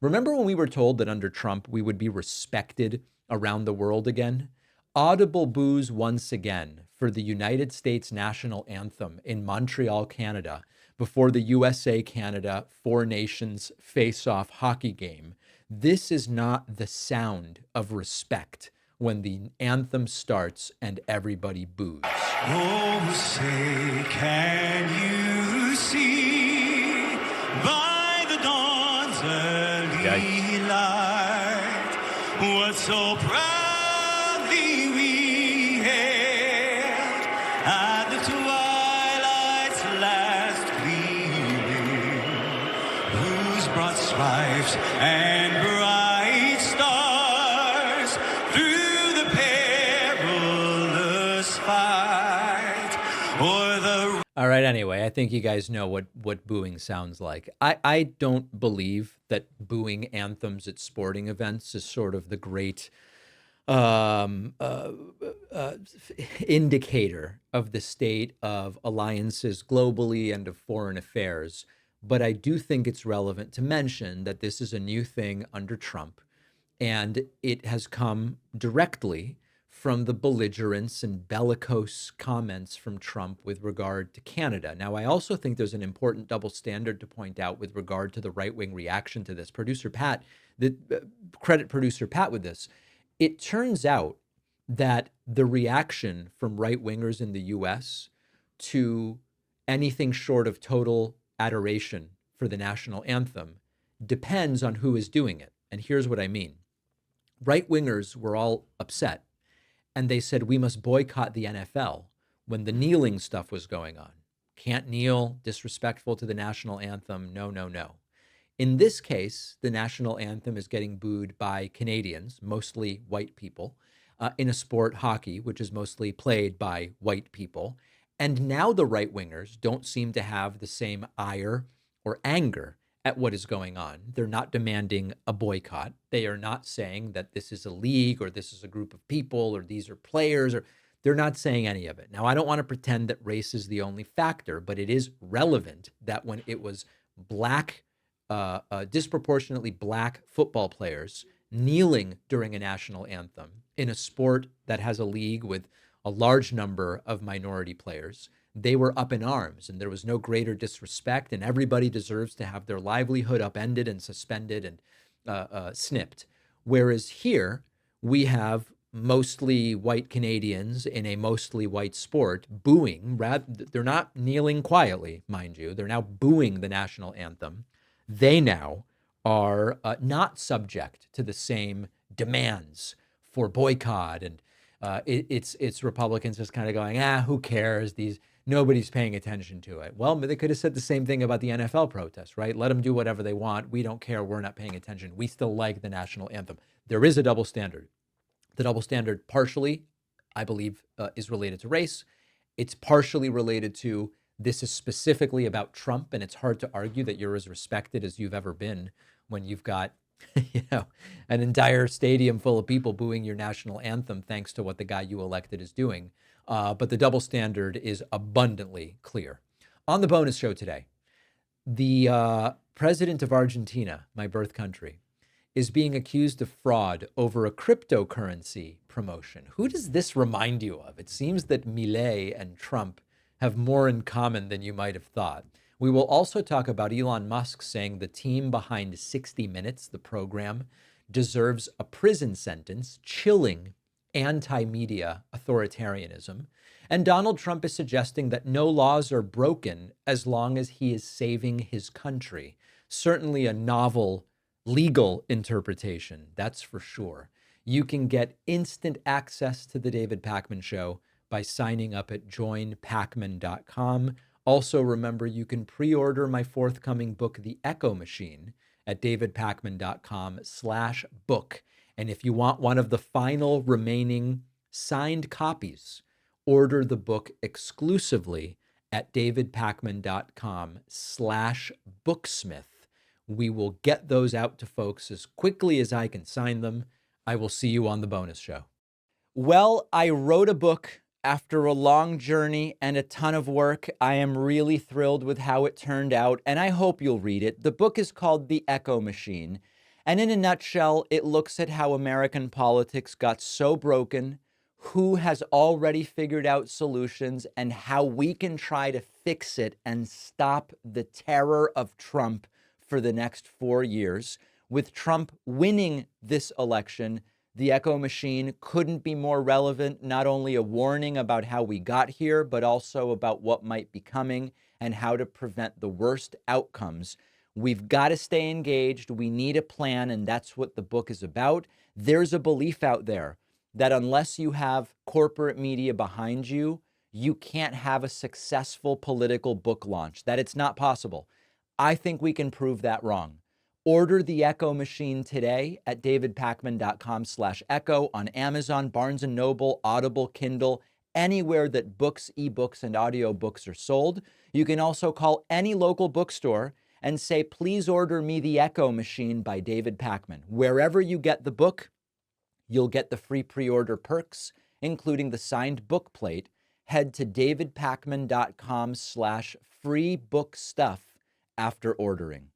Remember when we were told that under Trump we would be respected around the world again? Audible boos once again for the United States National Anthem in Montreal, Canada, before the USA-Canada Four Nations face-off hockey game. This is not the sound of respect when the anthem starts and everybody boos. Oh, say, can you see by the dawn's early light what so proudly we hailed at the twilight's last gleaming, whose broad stripes and bright stars through the perilous fight o'er the... All right, anyway, I think you guys know what booing sounds like. I don't believe that booing anthems at sporting events is sort of the great indicator of the state of alliances globally and of foreign affairs. But I do think it's relevant to mention that this is a new thing under Trump, and it has come directly from the belligerence and bellicose comments from Trump with regard to Canada. Now, I also think there's an important double standard to point out with regard to the right-wing reaction to this. Producer Pat, credit producer Pat with this. It turns out that the reaction from right-wingers in the US to anything short of total adoration for the national anthem depends on who is doing it. And here's what I mean. Right-wingers were all upset, and they said we must boycott the NFL when the kneeling stuff was going on. Can't kneel, disrespectful to the national anthem, no, no, no. In this case, the national anthem is getting booed by Canadians, mostly white people, in a sport, hockey, which is mostly played by white people. And now the right-wingers don't seem to have the same ire or anger at what is going on. They're not demanding a boycott. They are not saying that this is a league or this is a group of people or these are players, or they're not saying any of it. Now, I don't want to pretend that race is the only factor, but it is relevant that when it was disproportionately black football players kneeling during a national anthem in a sport that has a league with a large number of minority players, they were up in arms, and there was no greater disrespect, and everybody deserves to have their livelihood upended and suspended and snipped. Whereas here, we have mostly white Canadians in a mostly white sport booing. They're not kneeling quietly, mind you. They're now booing the national anthem. They now are not subject to the same demands for boycott, and it's Republicans just kind of going, who cares? Nobody's paying attention to it. Well, they could have said the same thing about the NFL protests, right? Let them do whatever they want. We don't care. We're not paying attention. We still like the national anthem. There is a double standard. The double standard partially, I believe, is related to race. It's partially related to this is specifically about Trump, and it's hard to argue that you're as respected as you've ever been when you've got an entire stadium full of people booing your national anthem thanks to what the guy you elected is doing. But the double standard is abundantly clear. On the bonus show today, the president of Argentina, my birth country, is being accused of fraud over a cryptocurrency promotion. Who does this remind you of? It seems that Milei and Trump have more in common than you might have thought. We will also talk about Elon Musk saying the team behind 60 Minutes, the program, deserves a prison sentence, chilling anti-media authoritarianism. And Donald Trump is suggesting that no laws are broken as long as he is saving his country. Certainly a novel legal interpretation, that's for sure. You can get instant access to the David Pakman Show by signing up at joinpakman.com. Also, remember, you can pre-order my forthcoming book, The Echo Machine, at davidpakman.com/book. And if you want one of the final remaining signed copies, order the book exclusively at davidpakman.com/booksmith. We will get those out to folks as quickly as I can sign them. I will see you on the bonus show. Well, I wrote a book after a long journey and a ton of work. I am really thrilled with how it turned out, and I hope you'll read it. The book is called The Echo Machine, And in a nutshell, it looks at how American politics got so broken, who has already figured out solutions, and how we can try to fix it and stop the terror of Trump for the next 4 years. With Trump winning this election, the echo machine couldn't be more relevant, not only a warning about how we got here, but also about what might be coming and how to prevent the worst outcomes. We've got to stay engaged. We need a plan, and that's what the book is about. There's a belief out there that unless you have corporate media behind you, you can't have a successful political book launch, that it's not possible. I think we can prove that wrong. Order The Echo Machine today at davidpakman.com/echo on Amazon, Barnes & Noble, Audible, Kindle, anywhere that books, ebooks, and audiobooks are sold. You can also call any local bookstore and say, please order me The Echo Machine by David Pakman. Wherever you get the book, you'll get the free pre-order perks, including the signed book plate. Head to davidpakman.com/free book stuff after ordering.